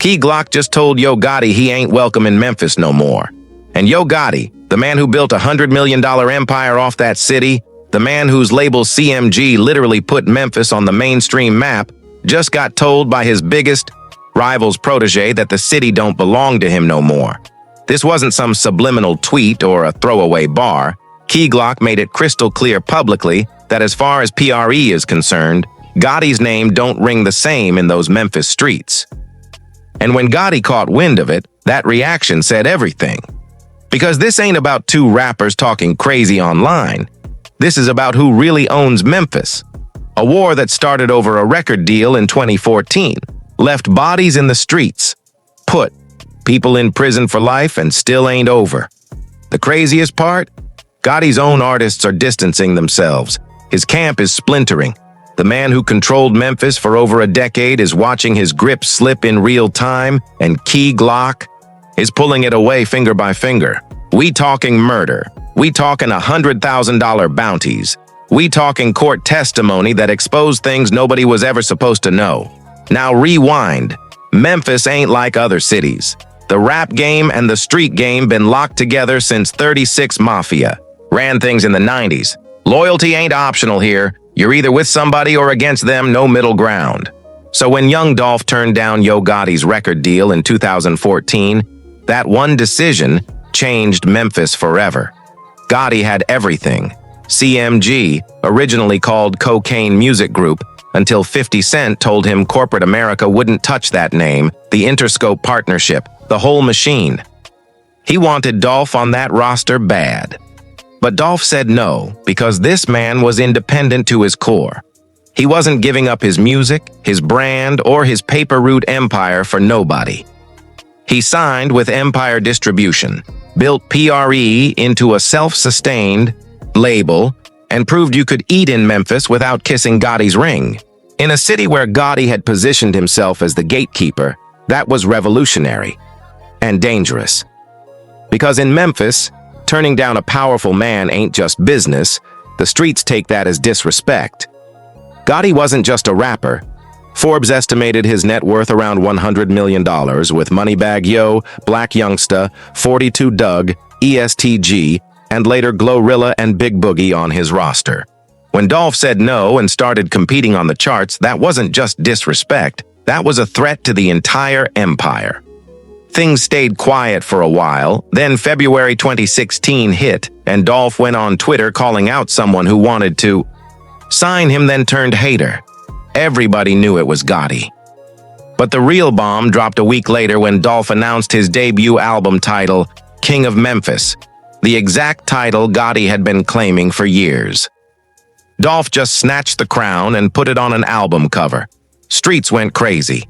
Key Glock just told Yo Gotti he ain't welcome in Memphis no more. And Yo Gotti, the man who built a $100 million empire off that city, the man whose label CMG literally put Memphis on the mainstream map, just got told by his biggest rival's protege that the city don't belong to him no more. This wasn't some subliminal tweet or a throwaway bar. Key Glock made it crystal clear publicly that as far as PRE is concerned, Gotti's name don't ring the same in those Memphis streets. And when Gotti caught wind of it, that reaction said everything. Because this ain't about two rappers talking crazy online. This is about who really owns Memphis. A war that started over a record deal in 2014, left bodies in the streets, put people in prison for life, and still ain't over. The craziest part? Gotti's own artists are distancing themselves. His camp is splintering. The man who controlled Memphis for over a decade is watching his grip slip in real time, and Key Glock is pulling it away finger by finger. We talking murder. We talking $100,000 bounties. We talking court testimony that exposed things nobody was ever supposed to know. Now rewind. Memphis ain't like other cities. The rap game and the street game been locked together since 36 Mafia. Ran things in the 90s. Loyalty ain't optional here. You're either with somebody or against them, no middle ground. So when young Dolph turned down Yo Gotti's record deal in 2014, that one decision changed Memphis forever. Gotti had everything. CMG, originally called Cocaine Music Group, until 50 Cent told him corporate America wouldn't touch that name, the Interscope partnership, the whole machine. He wanted Dolph on that roster bad. But Dolph said no, because this man was independent to his core. He wasn't giving up his music, his brand, or his paper route empire for nobody. He signed with Empire Distribution, built PRE into a self-sustained label, and proved you could eat in Memphis without kissing Gotti's ring. In a city where Gotti had positioned himself as the gatekeeper, that was revolutionary and dangerous. Because in Memphis, turning down a powerful man ain't just business, the streets take that as disrespect. Gotti wasn't just a rapper. Forbes estimated his net worth around $100 million, with Moneybagg Yo, Black Youngsta, 42 Dugg, ESTG, and later Glorilla and Big Boogie on his roster. When Dolph said no and started competing on the charts, that wasn't just disrespect, that was a threat to the entire empire. Things stayed quiet for a while, then February 2016 hit, and Dolph went on Twitter calling out someone who wanted to sign him, then turned hater. Everybody knew it was Gotti. But the real bomb dropped a week later when Dolph announced his debut album title, King of Memphis, the exact title Gotti had been claiming for years. Dolph just snatched the crown and put it on an album cover. Streets went crazy.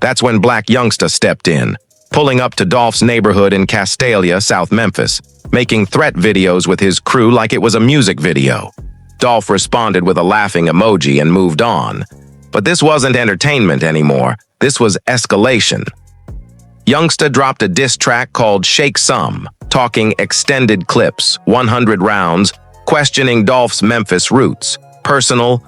That's when Black Youngsta stepped in, pulling up to Dolph's neighborhood in Castalia, South Memphis, making threat videos with his crew like it was a music video. Dolph responded with a laughing emoji and moved on. But this wasn't entertainment anymore. This was escalation. Youngsta dropped a diss track called Shake Some, talking extended clips, 100 rounds, questioning Dolph's Memphis roots, personal,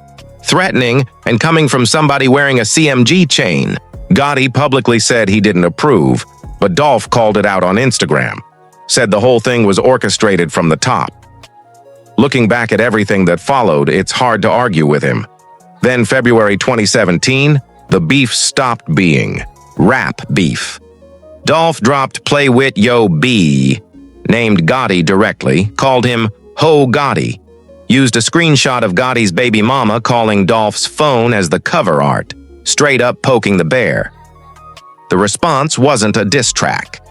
threatening, and coming from somebody wearing a CMG chain. Gotti publicly said he didn't approve, but Dolph called it out on Instagram, said the whole thing was orchestrated from the top. Looking back at everything that followed, it's hard to argue with him. Then February 2017, the beef stopped being rap beef. Dolph dropped Play With Yo B, named Gotti directly, called him Ho Gotti, used a screenshot of Gotti's baby mama calling Dolph's phone as the cover art, straight up poking the bear. The response wasn't a diss track.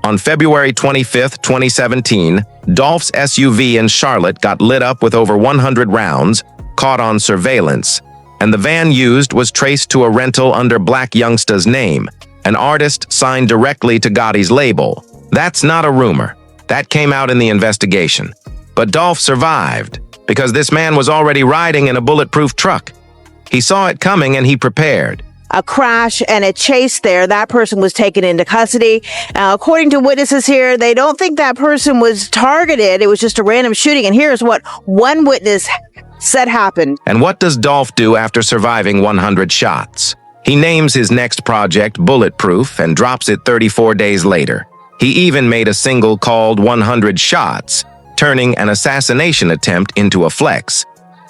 On February 25, 2017, Dolph's SUV in Charlotte got lit up with over 100 rounds, caught on surveillance, and the van used was traced to a rental under Black Youngsta's name, an artist signed directly to Gotti's label. That's not a rumor. That came out in the investigation. But Dolph survived, because this man was already riding in a bulletproof truck. He saw it coming and he prepared. A crash and a chase there. That person was taken into custody. According to witnesses here, they don't think that person was targeted. It was just a random shooting. And here's what one witness said happened. And what does Dolph do after surviving 100 shots? He names his next project Bulletproof and drops it 34 days later. He even made a single called 100 Shots, turning an assassination attempt into a flex.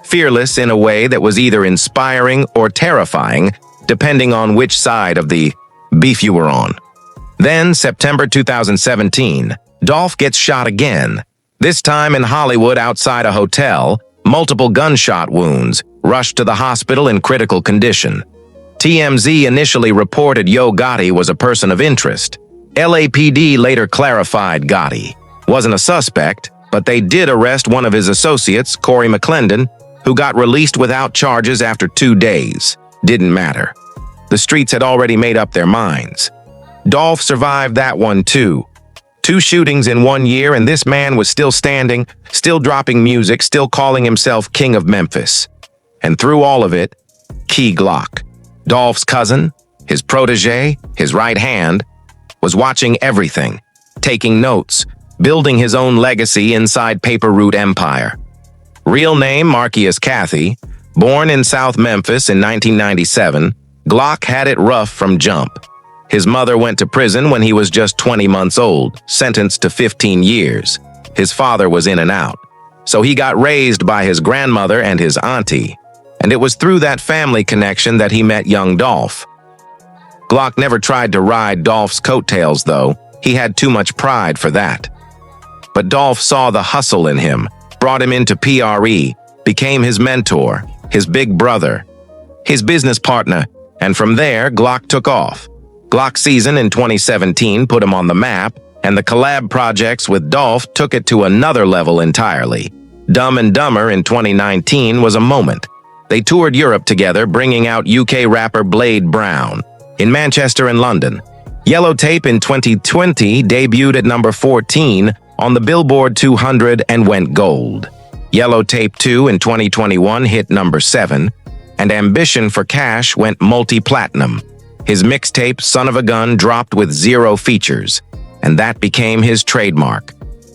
Fearless in a way that was either inspiring or terrifying, depending on which side of the beef you were on. Then, September 2017, Dolph gets shot again. This time in Hollywood outside a hotel, multiple gunshot wounds, rushed to the hospital in critical condition. TMZ initially reported Yo Gotti was a person of interest. LAPD later clarified Gotti wasn't a suspect, but they did arrest one of his associates, Corey McClendon, who got released without charges after 2 days. Didn't matter. The streets had already made up their minds. Dolph survived that one too. 2 shootings in 1 year, and this man was still standing, still dropping music, still calling himself King of Memphis. And through all of it, Key Glock, Dolph's cousin, his protege, his right hand, was watching everything, taking notes, building his own legacy inside Paper Route Empire. Real name Marcius Cathy, born in South Memphis in 1997, Glock had it rough from jump. His mother went to prison when he was just 20 months old, sentenced to 15 years. His father was in and out, so he got raised by his grandmother and his auntie, and it was through that family connection that he met young Dolph. Glock never tried to ride Dolph's coattails, though. He had too much pride for that. But Dolph saw the hustle in him, brought him into PRE, became his mentor, his big brother, his business partner, and from there, Glock took off. Glock season in 2017 put him on the map, and the collab projects with Dolph took it to another level entirely. Dumb and Dumber in 2019 was a moment. They toured Europe together, bringing out UK rapper Blade Brown in Manchester and London. Yellow Tape in 2020 debuted at number 14 on the Billboard 200 and went gold. Yellow Tape 2 in 2021 hit number 7, and Ambition for Cash went multi-platinum. His mixtape Son of a Gun dropped with 0 features, and that became his trademark.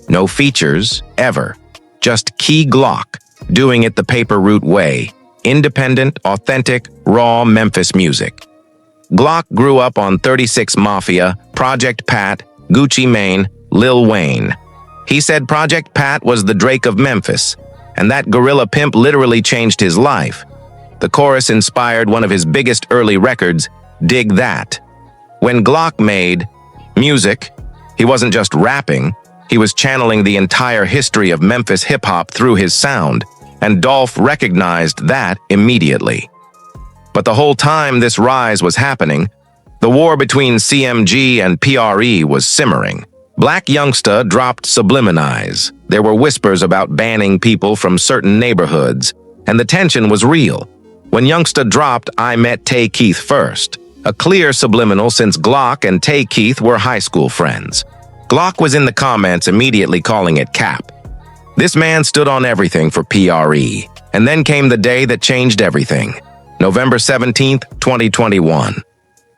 No features, ever. Just Key Glock, doing it the Paper Route way. Independent, authentic, raw Memphis music. Glock grew up on 36 Mafia, Project Pat, Gucci Mane, Lil Wayne. He said Project Pat was the Drake of Memphis, and that gorilla pimp literally changed his life. The chorus inspired one of his biggest early records, Dig That. When Glock made music, he wasn't just rapping, he was channeling the entire history of Memphis hip-hop through his sound, and Dolph recognized that immediately. But the whole time this rise was happening, the war between CMG and PRE was simmering. Black Youngsta dropped Subliminalize. There were whispers about banning people from certain neighborhoods, and the tension was real. When Youngsta dropped I Met Tay Keith First, a clear subliminal since Glock and Tay Keith were high school friends. Glock was in the comments immediately calling it cap. This man stood on everything for PRE, and then came the day that changed everything. November 17th, 2021.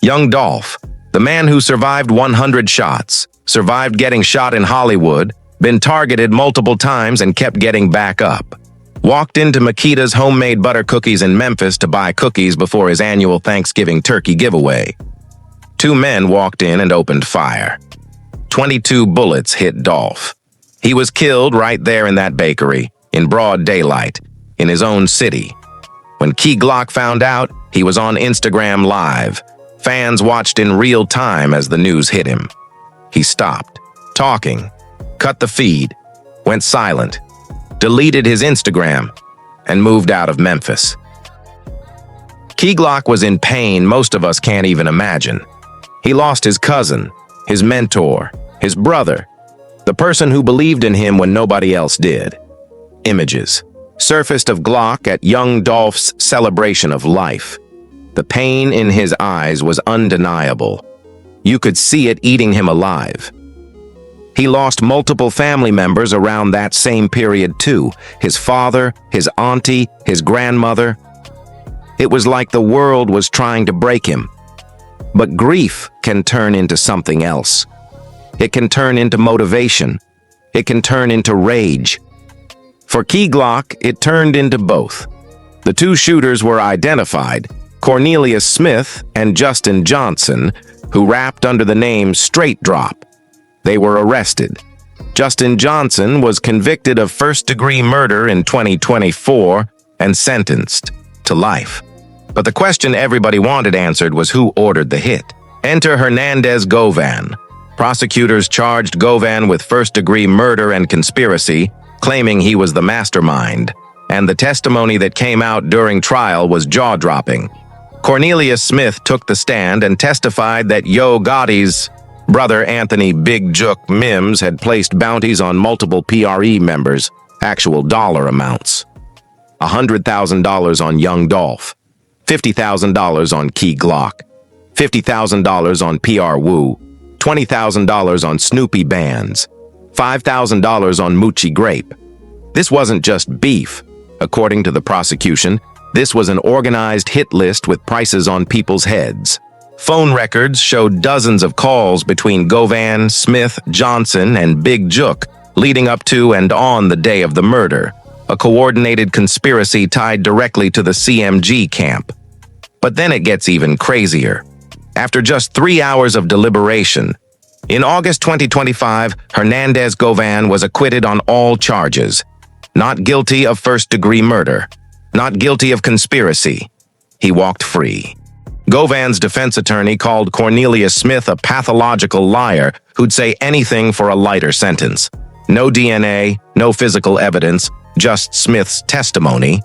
Young Dolph, the man who survived 100 shots, survived getting shot in Hollywood, been targeted multiple times and kept getting back up. Walked into Makita's homemade butter cookies in Memphis to buy cookies before his annual Thanksgiving turkey giveaway. 2 men walked in and opened fire. 22 bullets hit Dolph. He was killed right there in that bakery, in broad daylight, in his own city. When Key Glock found out, he was on Instagram Live. Fans watched in real time as the news hit him. He stopped talking, cut the feed, went silent, deleted his Instagram, and moved out of Memphis. Key Glock was in pain most of us can't even imagine. He lost his cousin, his mentor, his brother, the person who believed in him when nobody else did. Images surfaced of Glock at young Dolph's celebration of life. The pain in his eyes was undeniable. You could see it eating him alive. He lost multiple family members around that same period too. His father, his auntie, his grandmother. It was like the world was trying to break him. But grief can turn into something else. It can turn into motivation. It can turn into rage. For Key Glock, it turned into both. The 2 shooters were identified, Cornelius Smith and Justin Johnson, who rapped under the name Straight Drop. They were arrested. Justin Johnson was convicted of first-degree murder in 2024 and sentenced to life. But the question everybody wanted answered was who ordered the hit. Enter Hernandez Govan. Prosecutors charged Govan with first-degree murder and conspiracy, claiming he was the mastermind, and the testimony that came out during trial was jaw-dropping. Cornelius Smith took the stand and testified that Yo Gotti's brother Anthony Big Jook Mims had placed bounties on multiple PRE members, actual dollar amounts. $100,000 on young Dolph, $50,000 on Key Glock, $50,000 on PR Wu, $20,000 on Snoopy Bands, $5,000 on Moochie Grape. This wasn't just beef. According to the prosecution, this was an organized hit list with prices on people's heads. Phone records showed dozens of calls between Govan, Smith, Johnson, and Big Jook leading up to and on the day of the murder, a coordinated conspiracy tied directly to the CMG camp. But then it gets even crazier. After just 3 hours of deliberation, in August 2025, Hernandez Govan was acquitted on all charges. Not guilty of first-degree murder. Not guilty of conspiracy. He walked free. Govan's defense attorney called Cornelius Smith a pathological liar who'd say anything for a lighter sentence. No DNA, no physical evidence, just Smith's testimony.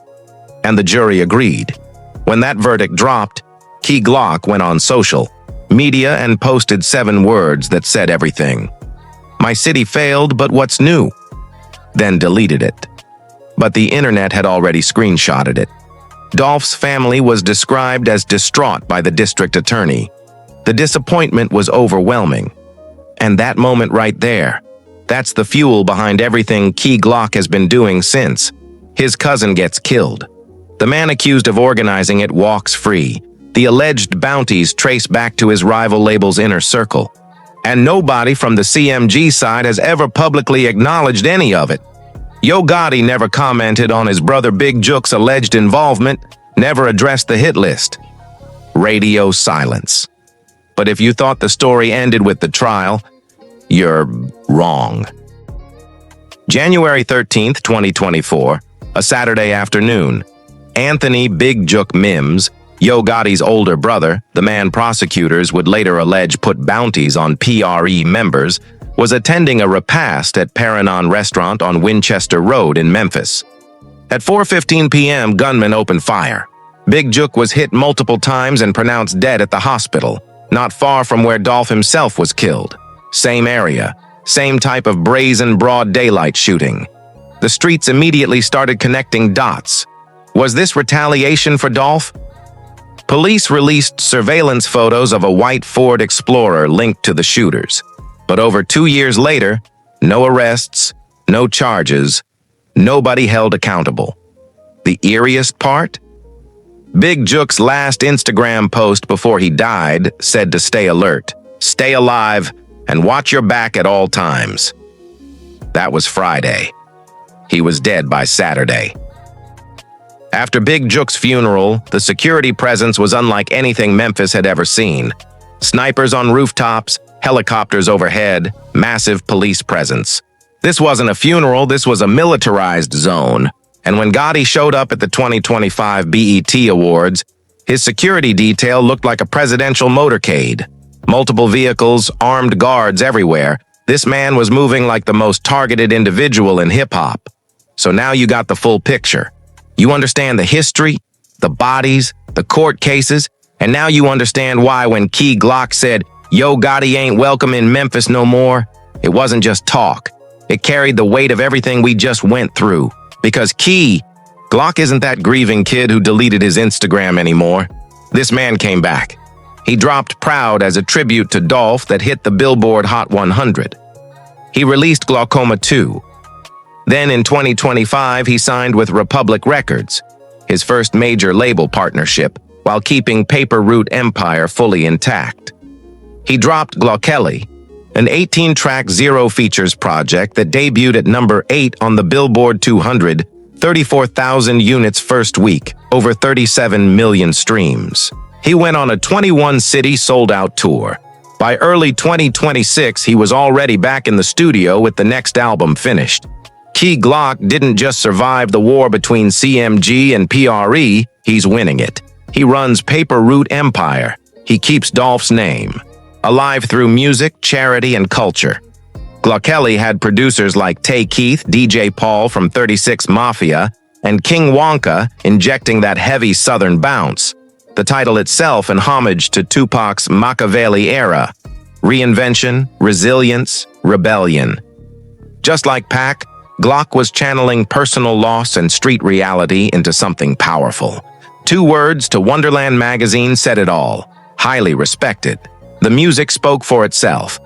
And the jury agreed. When that verdict dropped, Key Glock went on social media and posted 7 words that said everything. "My city failed, but what's new?" Then deleted it. But the internet had already screenshotted it. Dolph's family was described as distraught by the district attorney. The disappointment was overwhelming. And that moment right there, that's the fuel behind everything Key Glock has been doing since. His cousin gets killed. The man accused of organizing it walks free. The alleged bounties trace back to his rival label's inner circle. And nobody from the CMG side has ever publicly acknowledged any of it. Yo Gotti never commented on his brother Big Jook's alleged involvement, never addressed the hit list. Radio silence. But if you thought the story ended with the trial, you're wrong. January 13th, 2024, a Saturday afternoon, Anthony Big Jook Mims, Yo Gotti's older brother, the man prosecutors would later allege put bounties on PRE members, was attending a repast at Paranon Restaurant on Winchester Road in Memphis. At 4:15 p.m., gunmen opened fire. Big Jook was hit multiple times and pronounced dead at the hospital, not far from where Dolph himself was killed. Same area, same type of brazen broad daylight shooting. The streets immediately started connecting dots. Was this retaliation for Dolph? Police released surveillance photos of a white Ford Explorer linked to the shooters. But over 2 years later, no arrests, no charges, nobody held accountable. The eeriest part? Big Jook's last Instagram post before he died said to stay alert, stay alive, and watch your back at all times. That was Friday. He was dead by Saturday. After Big Jook's funeral, the security presence was unlike anything Memphis had ever seen. Snipers on rooftops, helicopters overhead, massive police presence. This wasn't a funeral, this was a militarized zone. And when Gotti showed up at the 2025 BET Awards, his security detail looked like a presidential motorcade. Multiple vehicles, armed guards everywhere. This man was moving like the most targeted individual in hip-hop. So now you got the full picture. You understand the history, the bodies, the court cases, and now you understand why when Key Glock said, "Yo Gotti ain't welcome in Memphis no more," it wasn't just talk. It carried the weight of everything we just went through. Because Glock isn't that grieving kid who deleted his Instagram anymore. This man came back. He dropped Proud as a tribute to Dolph that hit the Billboard Hot 100. He released Glaucoma 2. Then in 2025, he signed with Republic Records, his first major label partnership, while keeping Paper Route Empire fully intact. He dropped Glaukelli, an 18-track zero-features project that debuted at number 8 on the Billboard 200, 34,000 units first week, over 37 million streams. He went on a 21-city sold-out tour. By early 2026, he was already back in the studio with the next album finished. Key Glock didn't just survive the war between CMG and PRE, he's winning it. He runs Paper Route Empire. He keeps Dolph's name alive through music, charity, and culture. Glockelli had producers like Tay Keith, DJ Paul from 36 Mafia, and King Wonka injecting that heavy southern bounce. The title itself an homage to Tupac's Machiavelli era. Reinvention, resilience, rebellion. Just like Pac, Glock was channeling personal loss and street reality into something powerful. 2 words to Wonderland magazine said it all. Highly respected. The music spoke for itself.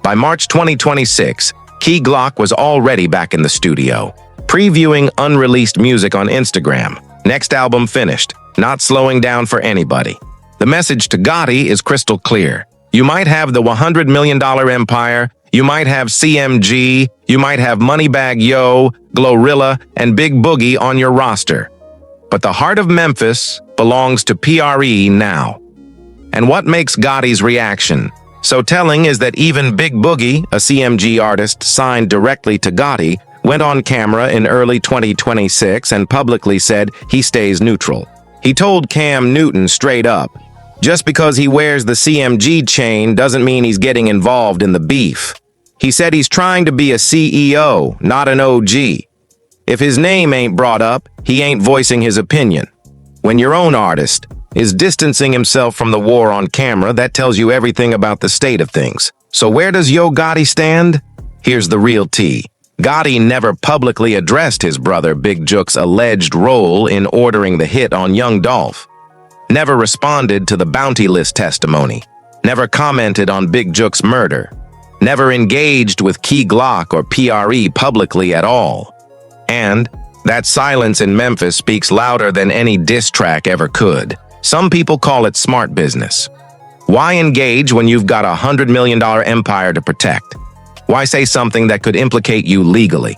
By March 2026, Key Glock was already back in the studio, previewing unreleased music on Instagram. Next album finished, not slowing down for anybody. The message to Gotti is crystal clear. You might have the $100 million empire, you might have CMG, you might have Moneybagg Yo, Glorilla, and Big Boogie on your roster. But the heart of Memphis belongs to PRE now. And what makes Gotti's reaction so telling is that even Big Boogie, a CMG artist signed directly to Gotti, went on camera in early 2026 and publicly said he stays neutral. He told Cam Newton straight up, just because he wears the CMG chain doesn't mean he's getting involved in the beef. He said he's trying to be a CEO, not an OG. If his name ain't brought up, he ain't voicing his opinion. When your own artist is distancing himself from the war on camera, that tells you everything about the state of things. So where does Yo Gotti stand? Here's the real tea. Gotti never publicly addressed his brother Big Jook's alleged role in ordering the hit on young Dolph. Never responded to the bounty list testimony. Never commented on Big Jook's murder. Never engaged with Key Glock or PRE publicly at all. And that silence in Memphis speaks louder than any diss track ever could. Some people call it smart business. Why engage when you've got a $100 million empire to protect? Why say something that could implicate you legally?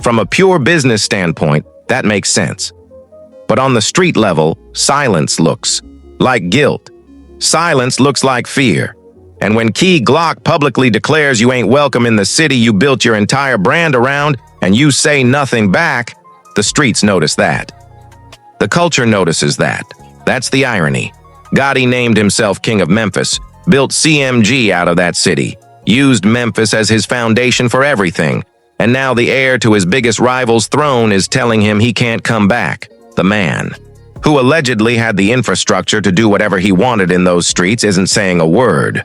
From a pure business standpoint, that makes sense. But on the street level, silence looks like guilt. Silence looks like fear. And when Key Glock publicly declares you ain't welcome in the city you built your entire brand around and you say nothing back, the streets notice that. The culture notices that. That's the irony. Gotti named himself King of Memphis, built CMG out of that city, used Memphis as his foundation for everything, and now the heir to his biggest rival's throne is telling him he can't come back. The man, who allegedly had the infrastructure to do whatever he wanted in those streets, isn't saying a word.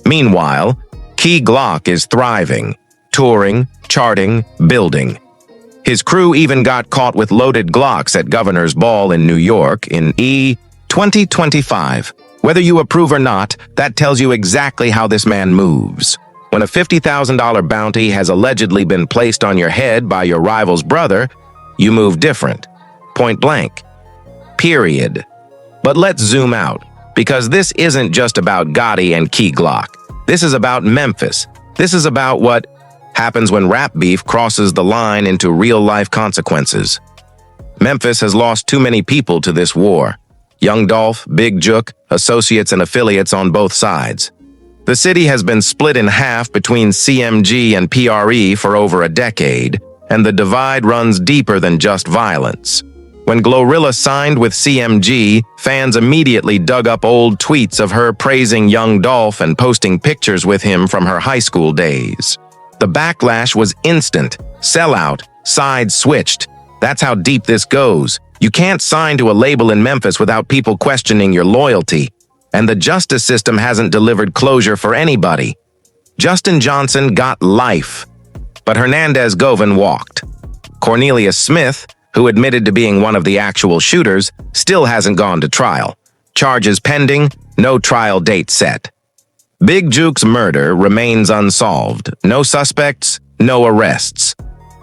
Meanwhile, Key Glock is thriving, touring, charting, building. His crew even got caught with loaded Glocks at Governor's Ball in New York in 2025. Whether you approve or not, that tells you exactly how this man moves. When a $50,000 bounty has allegedly been placed on your head by your rival's brother, you move different. Point blank. Period. But let's zoom out, because this isn't just about Gotti and Key Glock. This is about Memphis. This is about what happens when rap beef crosses the line into real-life consequences. Memphis has lost too many people to this war. Young Dolph, Big Jook, associates and affiliates on both sides. The city has been split in half between CMG and PRE for over a decade, and the divide runs deeper than just violence. When Glorilla signed with CMG, fans immediately dug up old tweets of her praising young Dolph and posting pictures with him from her high school days. The backlash was instant. Sellout. Sides switched. That's how deep this goes. You can't sign to a label in Memphis without people questioning your loyalty. And the justice system hasn't delivered closure for anybody. Justin Johnson got life, but Hernandez Govan walked. Cornelius Smith, who admitted to being one of the actual shooters, still hasn't gone to trial. Charges pending, no trial date set. Big Jook's murder remains unsolved. No suspects, no arrests.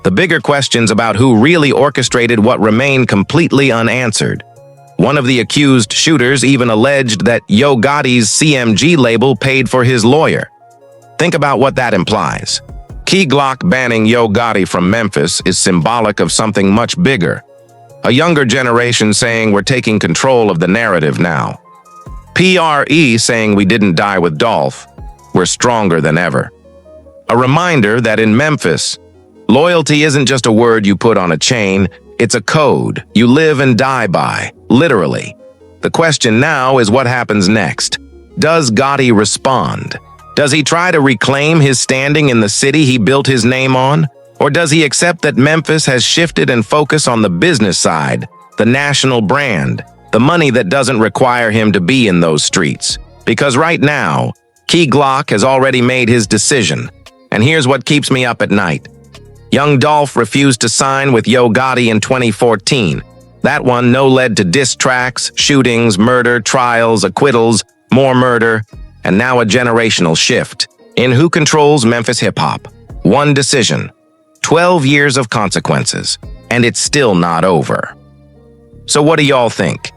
The bigger questions about who really orchestrated what remain completely unanswered. One of the accused shooters even alleged that Yo Gotti's CMG label paid for his lawyer. Think about what that implies. Key Glock banning Yo Gotti from Memphis is symbolic of something much bigger. A younger generation saying we're taking control of the narrative now. PRE saying we didn't die with Dolph. We're stronger than ever. A reminder that in Memphis, loyalty isn't just a word you put on a chain, it's a code you live and die by, literally. The question now is what happens next. Does Gotti respond? Does he try to reclaim his standing in the city he built his name on? Or does he accept that Memphis has shifted and focus on the business side, the national brand, the money that doesn't require him to be in those streets? Because right now, Key Glock has already made his decision. And here's what keeps me up at night. Young Dolph refused to sign with Yo Gotti in 2014. That one no led to diss tracks, shootings, murder, trials, acquittals, more murder, and now a generational shift in who controls Memphis hip-hop. One decision, 12 years of consequences, and it's still not over. So what do y'all think?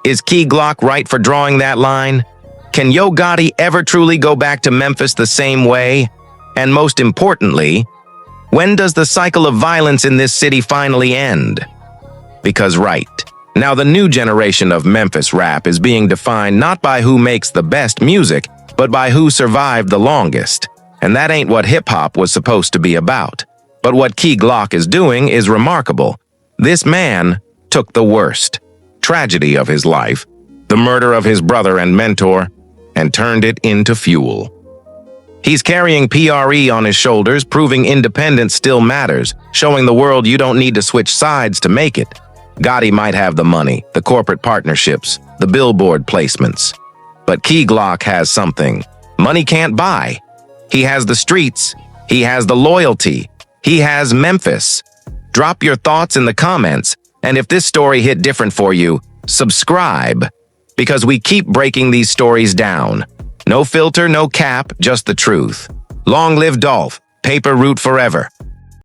Is Key Glock right for drawing that line? Can Yo Gotti ever truly go back to Memphis the same way? And most importantly, when does the cycle of violence in this city finally end? Because right, now the new generation of Memphis rap is being defined not by who makes the best music, but by who survived the longest. And that ain't what hip-hop was supposed to be about. But what Key Glock is doing is remarkable. This man took the worst tragedy of his life, the murder of his brother and mentor, and turned it into fuel. He's carrying PRE on his shoulders, proving independence still matters, showing the world you don't need to switch sides to make it. Gotti might have the money, the corporate partnerships, the billboard placements. But Key Glock has something money can't buy. He has the streets. He has the loyalty. He has Memphis. Drop your thoughts in the comments, and if this story hit different for you, subscribe, because we keep breaking these stories down. No filter, no cap, just the truth. Long live Dolph, paper route forever.